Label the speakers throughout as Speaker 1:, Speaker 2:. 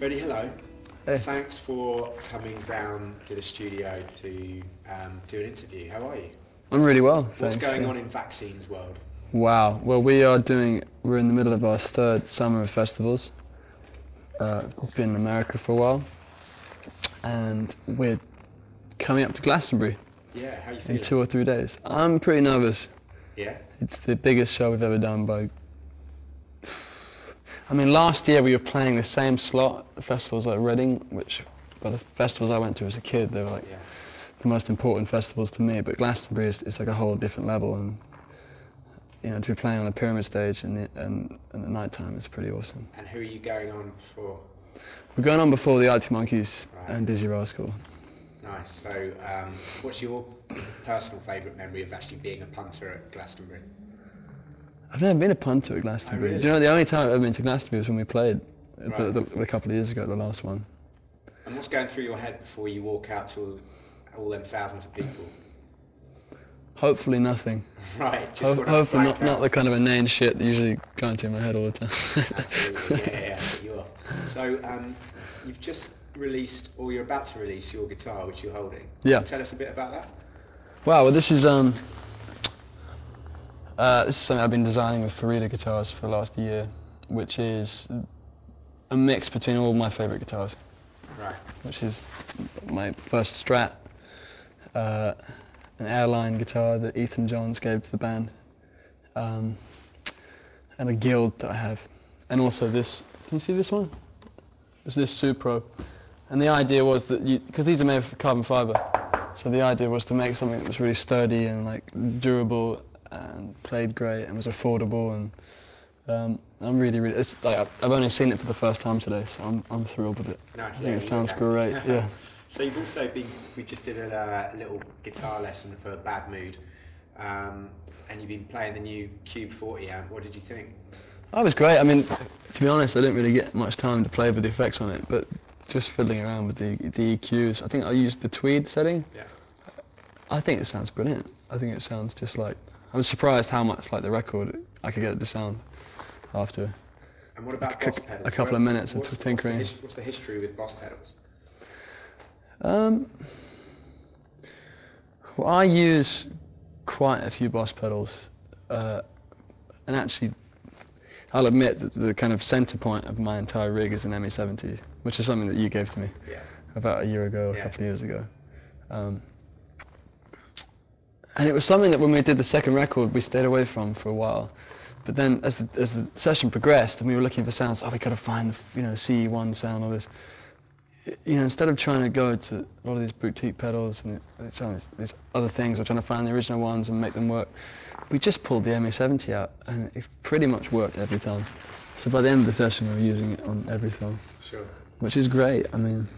Speaker 1: Freddie, hello.
Speaker 2: Hey.
Speaker 1: Thanks for coming down to the studio to do an interview. How are you?
Speaker 2: I'm really well, thanks.
Speaker 1: What's going on in vaccines world?
Speaker 2: Wow. Well, we're in the middle of our third summer of festivals. We've been in America for a while, and we're coming up to Glastonbury.
Speaker 1: Yeah, how you feeling?
Speaker 2: In 2 or 3 days. I'm pretty nervous.
Speaker 1: Yeah?
Speaker 2: It's the biggest show we've ever done by... I mean, last year we were playing the same slot at festivals like Reading, which, by the festivals I went to as a kid, they were like the most important festivals to me, but Glastonbury is like a whole different level, and you know, to be playing on a pyramid stage and at night time is pretty awesome.
Speaker 1: And who are you going on before?
Speaker 2: We're going on before the Arctic Monkeys and Dizzy Rascal.
Speaker 1: Nice. So, what's your personal favourite memory of actually being a punter at Glastonbury?
Speaker 2: I've never been a punter at Glastonbury.
Speaker 1: Oh, really?
Speaker 2: Do you know, the only time I've ever been to Glastonbury was when we played a couple of years ago, the last one.
Speaker 1: And what's going through your head before you walk out to all them thousands of people?
Speaker 2: Hopefully nothing.
Speaker 1: Right. Just
Speaker 2: hopefully not the kind of inane shit that usually going through my head all the time.
Speaker 1: Absolutely. Yeah, you are. So, you've just released, or you're about to release, your guitar, which you're holding.
Speaker 2: Yeah.
Speaker 1: Can you tell us a bit about that?
Speaker 2: Wow. Well, this is something I've been designing with Freddie guitars for the last year, which is a mix between all my favourite guitars.
Speaker 1: Right.
Speaker 2: Which is my first Strat, an Airline guitar that Ethan Johns gave to the band, and a Guild that I have, and also this. Can you see this one? It's this Supro, and the idea was that because these are made of carbon fibre, so the idea was to make something that was really sturdy and like durable and played great and was affordable, and I'm really it's like I've only seen it for the first time today, so I'm thrilled with it.
Speaker 1: Nice.
Speaker 2: I think it sounds great. Yeah.
Speaker 1: So you've also been, we just did a little guitar lesson for Bad Mood, and you've been playing the new Cube 40 amp. What did you think?
Speaker 2: That was great. I mean, to be honest, I didn't really get much time to play with the effects on it, but just fiddling around with the EQs. I think I used the tweed setting.
Speaker 1: Yeah.
Speaker 2: I think it sounds brilliant. I think it sounds just like, I was surprised how much like the record I could get it to sound after
Speaker 1: And what about boss pedals?
Speaker 2: a couple of minutes into tinkering.
Speaker 1: What's the history with boss pedals?
Speaker 2: Well, I use quite a few boss pedals, and actually, I'll admit that the kind of centre point of my entire rig is an ME70, which is something that you gave to me about a year ago, a couple of years ago. And it was something that when we did the second record, we stayed away from for a while. But then as the session progressed and we were looking for sounds, we got to find the CE1 sound or this. You know, instead of trying to go to a lot of these boutique pedals and these other things, or trying to find the original ones and make them work, we just pulled the ME70 out, and it pretty much worked every time. So by the end of the session, we were using it on every song. Sure. Which is great. I mean,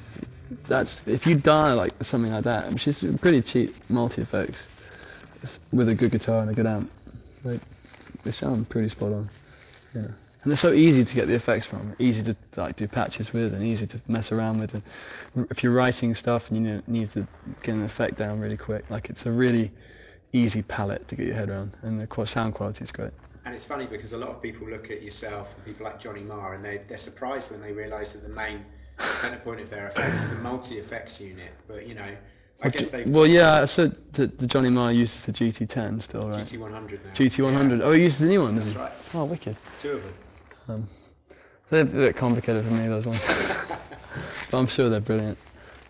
Speaker 2: if you dial like something like that, which is pretty cheap multi-effects, with a good guitar and a good amp, they sound pretty spot on. Yeah. And they're so easy to get the effects from, easy to like do patches with, and easy to mess around with. And if you're writing stuff and you need to get an effect down really quick, like it's a really easy palette to get your head around, and the sound quality is great.
Speaker 1: And it's funny because a lot of people look at yourself and people like Johnny Marr, and they're surprised when they realise that the main centre point of their effects is a multi-effects unit. But you know, I guess they've...
Speaker 2: Well, yeah, so the Johnny Marr uses the GT10 still, right?
Speaker 1: GT100 now.
Speaker 2: GT100. Yeah. Oh, he uses the new one, doesn't he?
Speaker 1: That's right.
Speaker 2: Oh, wicked.
Speaker 1: 2 of them.
Speaker 2: They're a bit complicated for me, those ones. But I'm sure they're brilliant.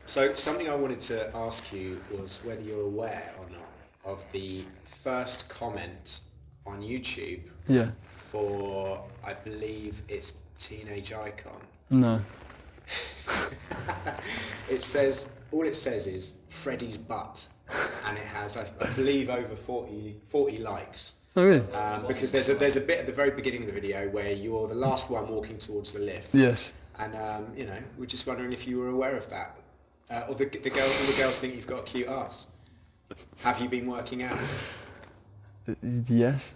Speaker 1: So something I wanted to ask you was whether you're aware or not of the first comment on YouTube for, I believe it's Teenage Icon.
Speaker 2: No.
Speaker 1: All it says is Freddie's butt, and it has, I believe, over 40 likes.
Speaker 2: Oh, really?
Speaker 1: Because there's a bit at the very beginning of the video where you're the last one walking towards the lift.
Speaker 2: Yes.
Speaker 1: And you know, we're just wondering if you were aware of that, or all the girls think you've got a cute ass. Have you been working out?
Speaker 2: Yes.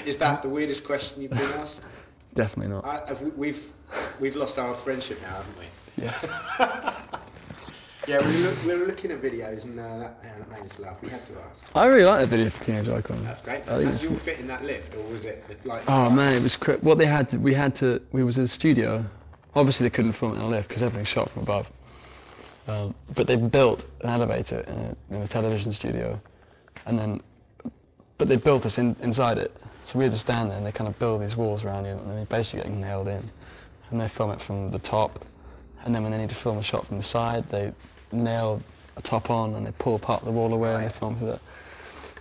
Speaker 1: Is that the weirdest question you've been asked?
Speaker 2: Definitely not.
Speaker 1: We've lost our friendship now, haven't we?
Speaker 2: Yes.
Speaker 1: Yeah, we were looking at videos, and that made us laugh. We had to ask.
Speaker 2: I really like that video for Teenage Icon.
Speaker 1: That's great. Did you all fit in that lift, or was it like?
Speaker 2: Oh man, it was we was in a studio. Obviously they couldn't film it in a lift because everything's shot from above. But they built an elevator in a television studio, but they built us inside it. So we had to stand there and they kind of build these walls around you and then you're basically getting nailed in. And they film it from the top, and then when they need to film a shot from the side, they nail a top on and they pull part of the wall away and they film through that.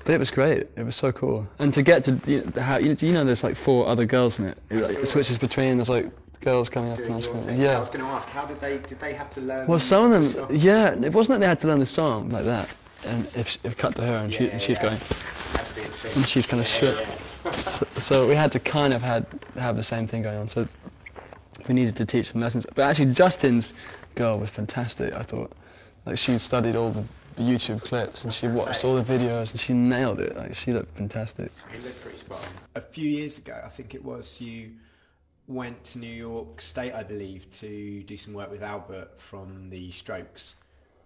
Speaker 2: But it was great, it was so cool. And to get to, there's like 4 other girls in it. It switches between, there's like girls coming up and on screen.
Speaker 1: Yeah. I was going to ask, how did they have to learn?
Speaker 2: Well, some of them, yeah, it wasn't that they had to learn the song like that. And if cut to her and she's going, and she's kind of shit. So we had to kind of have the same thing going on. So we needed to teach them lessons. But actually, Justin's girl was fantastic, I thought. Like, she studied all the YouTube clips and she watched all the videos and she nailed it. Like, she looked fantastic.
Speaker 1: It looked pretty spot on. A few years ago, I think it was, you went to New York State, I believe, to do some work with Albert from the Strokes.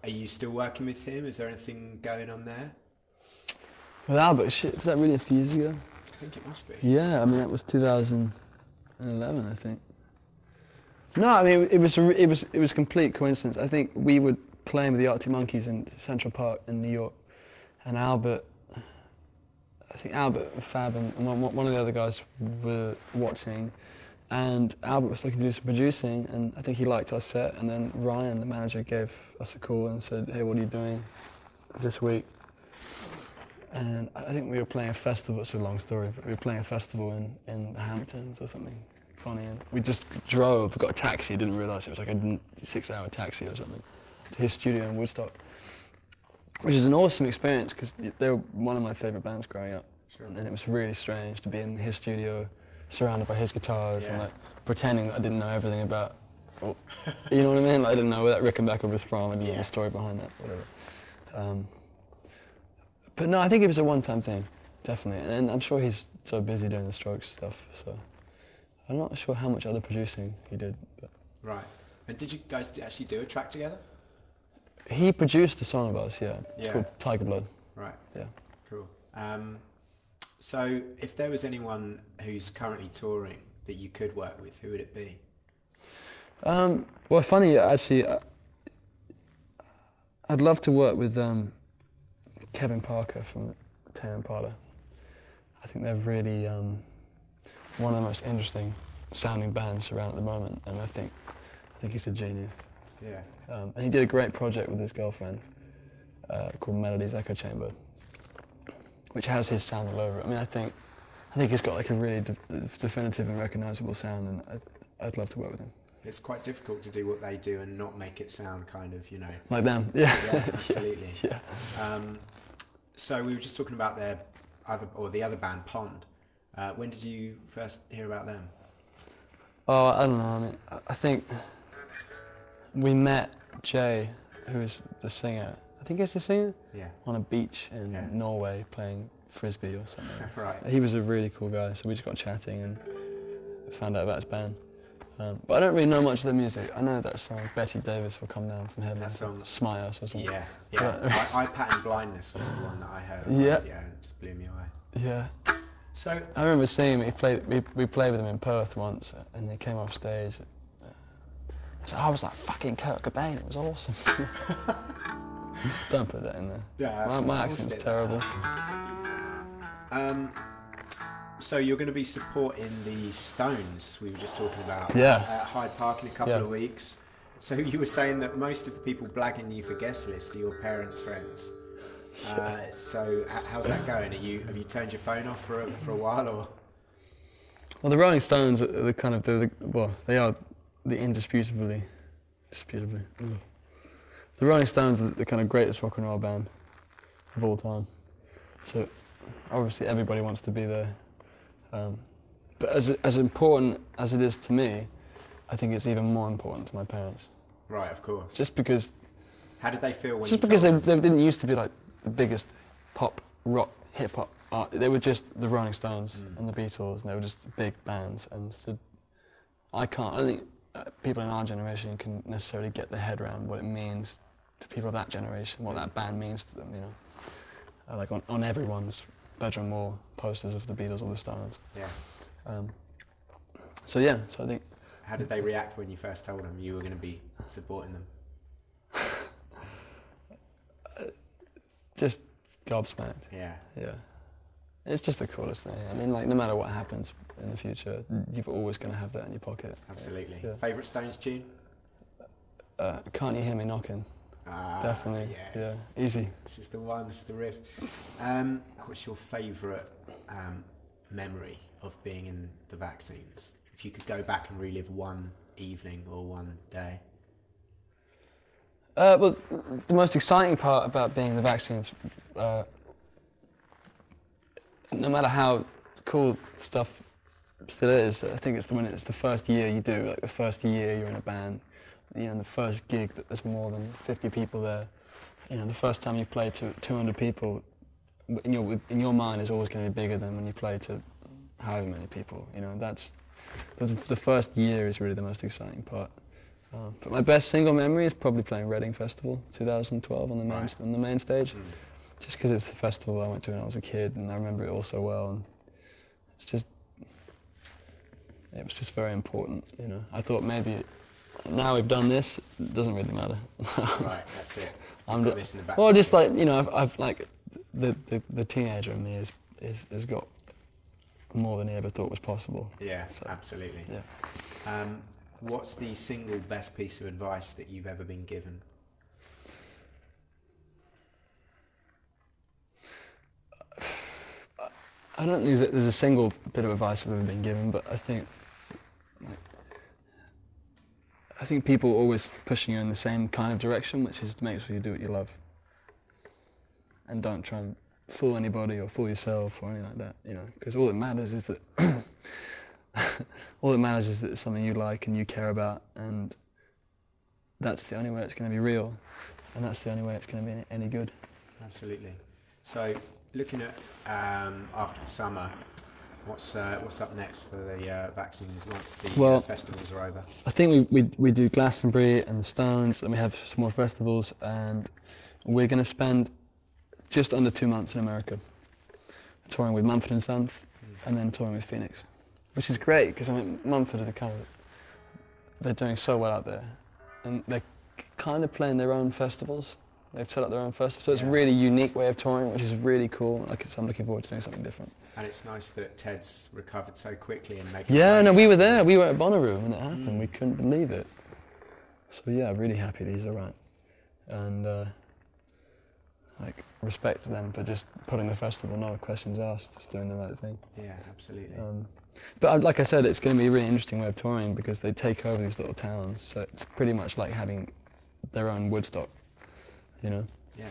Speaker 1: Are you still working with him? Is there anything going on there?
Speaker 2: With Albert, shit, was that really a few years ago?
Speaker 1: I think it must be.
Speaker 2: Yeah, I mean, that was 2011, I think. No, I mean, it was complete coincidence. I think we were playing with the Arctic Monkeys in Central Park in New York, and Albert, Fab, and one of the other guys were watching, and Albert was looking to do some producing, and I think he liked our set, and then Ryan, the manager, gave us a call and said, "Hey, what are you doing this week?" And I think we were playing a festival, it's a long story, but we were playing a festival in the Hamptons or something funny, and we just drove, got a taxi, didn't realise it was like a 6-hour taxi or something, to his studio in Woodstock, which is an awesome experience because they were one of my favourite bands growing up. Sure. And it was really strange to be in his studio, surrounded by his guitars and like pretending that I didn't know everything about, you know what I mean? Like, I didn't know where that Rickenbacker was from, I didn't know the story behind that, whatever. But no, I think it was a one-time thing, definitely. And I'm sure he's so busy doing the Strokes stuff, so I'm not sure how much other producing he did. But.
Speaker 1: Right. And did you guys actually do a track together?
Speaker 2: He produced a song of ours, yeah. It's called Tiger Blood.
Speaker 1: Right.
Speaker 2: Yeah.
Speaker 1: Cool. So if there was anyone who's currently touring that you could work with, who would it be?
Speaker 2: Well, funny, actually, I'd love to work with Kevin Parker from Tame Impala. I think they're really one of the most interesting sounding bands around at the moment, and I think he's a genius.
Speaker 1: Yeah.
Speaker 2: And he did a great project with his girlfriend called Melody's Echo Chamber, which has his sound all over it. I mean, I think he's got like a really definitive and recognisable sound, and I'd love to work with him.
Speaker 1: It's quite difficult to do what they do and not make it sound kind of,
Speaker 2: like them. Yeah.
Speaker 1: Yeah, absolutely.
Speaker 2: Yeah.
Speaker 1: So we were just talking about the other band, Pond. When did you first hear about them?
Speaker 2: Oh, I don't know. I mean, I think we met Jay, who is the singer. I think he's the singer.
Speaker 1: Yeah. On
Speaker 2: a beach in Norway playing frisbee or something.
Speaker 1: Right.
Speaker 2: He was a really cool guy, so we just got chatting and found out about his band. But I don't really know much of the music. I know that song, Betty Davis Will Come Down from Heaven. That song, Smile or something.
Speaker 1: Yeah, yeah. Eye Pattern Blindness was the one that I heard.
Speaker 2: Yeah.
Speaker 1: Yeah, and it just blew me away.
Speaker 2: Yeah.
Speaker 1: So
Speaker 2: I remember seeing him. We played with him in Perth once, and he came off stage. So I was like fucking Kurt Cobain. It was awesome. Don't put that in there.
Speaker 1: Yeah,
Speaker 2: my accent's terrible.
Speaker 1: So you're going to be supporting the Stones we were just talking about
Speaker 2: at
Speaker 1: Hyde Park in a couple of weeks. So you were saying that most of the people blagging you for guest list are your parents' friends. So how's that going? Have you turned your phone off for a while, or?
Speaker 2: Well, the Rolling Stones are the kind of they are the indisputably. The Rolling Stones are the kind of greatest rock and roll band of all time. So obviously everybody wants to be there. But as important as it is to me, I think it's even more important to my parents.
Speaker 1: Right, of course.
Speaker 2: Just because.
Speaker 1: How did they feel when?
Speaker 2: Just because they didn't used to be like the biggest pop, rock, hip hop art. They were just the Rolling Stones and the Beatles, and they were just big bands. And so I don't think people in our generation can necessarily get their head around what it means to people of that generation, what that band means to them. Like on everyone's bedroom wall, posters of the Beatles or the Stones.
Speaker 1: Yeah.
Speaker 2: So I think
Speaker 1: How did they react when you first told them you were going to be supporting them?
Speaker 2: Just gobsmacked.
Speaker 1: Yeah.
Speaker 2: Yeah. It's just the coolest thing. I mean, like, no matter what happens in the future, you're always going to have that in your pocket.
Speaker 1: Absolutely.
Speaker 2: Yeah.
Speaker 1: Favourite Stones tune?
Speaker 2: Can't You Hear Me Knocking? Definitely.
Speaker 1: Yes.
Speaker 2: Yeah, easy.
Speaker 1: This is the one, this is the riff. What's your favourite memory of being in the vaccines? If you could go back and relive one evening or one day?
Speaker 2: Well, the most exciting part about being in the vaccines, no matter how cool stuff still is, I think it's when it's the first year you do, like the first year you're in a band, you know, the first gig that there's more than 50 people there, you know, the first time you play to 200 people, in your mind is always going to be bigger than when you play to however many people, you know, the first year is really the most exciting part. But my best single memory is probably playing Reading Festival 2012 on the main stage, just because it was the festival I went to when I was a kid, and I remember it all so well. And it was just very important, you know. I thought maybe now we've done this, it doesn't really matter.
Speaker 1: Right, that's it. Got this in the back.
Speaker 2: Well, just like, you know, I've like the teenager in me has got more than he ever thought was possible.
Speaker 1: Yeah,
Speaker 2: so,
Speaker 1: absolutely.
Speaker 2: Yeah.
Speaker 1: What's the single best piece of advice that you've ever been given?
Speaker 2: I don't think there's a single bit of advice I've ever been given, but I think people are always pushing you in the same kind of direction, which is to make sure you do what you love. And don't try and fool anybody or fool yourself or anything like that, you know, because all that matters is that it's something you like and you care about, and that's the only way it's going to be real, and that's the only way it's going to be any good.
Speaker 1: Absolutely. So, looking at after the summer, what's up next for the vaccines once the festivals are over?
Speaker 2: I think we do Glastonbury and the Stones, and we have some more festivals, and we're going to spend just under 2 months in America, touring with Mumford & Sons, and then touring with Phoenix, which is great because I mean Mumford are they're doing so well out there, and they're kind of playing their own festivals. They've set up their own festival, so it's a really unique way of touring, which is really cool. So I'm looking forward to doing something different.
Speaker 1: And it's nice that Ted's recovered so quickly and making.
Speaker 2: Yeah, no, we were there. We were at Bonnaroo when it happened. We couldn't believe it. So yeah, I'm really happy that he's all right, and respect to them for just putting the festival, no questions asked, just doing the right thing.
Speaker 1: Yeah, absolutely.
Speaker 2: But like I said, it's going to be a really interesting way of touring because they take over these little towns, so it's pretty much like having their own Woodstock, you know?
Speaker 1: Yeah.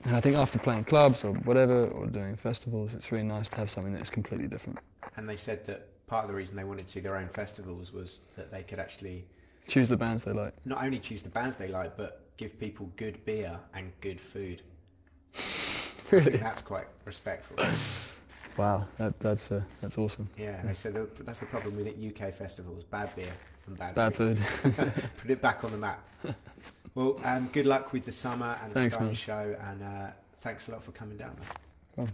Speaker 2: And I think after playing clubs or whatever, or doing festivals, it's really nice to have something that's completely different.
Speaker 1: And they said that part of the reason they wanted to do their own festivals was that they could actually
Speaker 2: choose the bands they like.
Speaker 1: Not only choose the bands they like, but give people good beer and good food.
Speaker 2: Really?
Speaker 1: I think that's quite respectful.
Speaker 2: Wow, that's awesome.
Speaker 1: Yeah, they said that's the problem with UK festivals: bad beer and bad
Speaker 2: food.
Speaker 1: Put it back on the map. Well, good luck with the summer and the Stone show, and thanks a lot for coming down.
Speaker 2: Cool.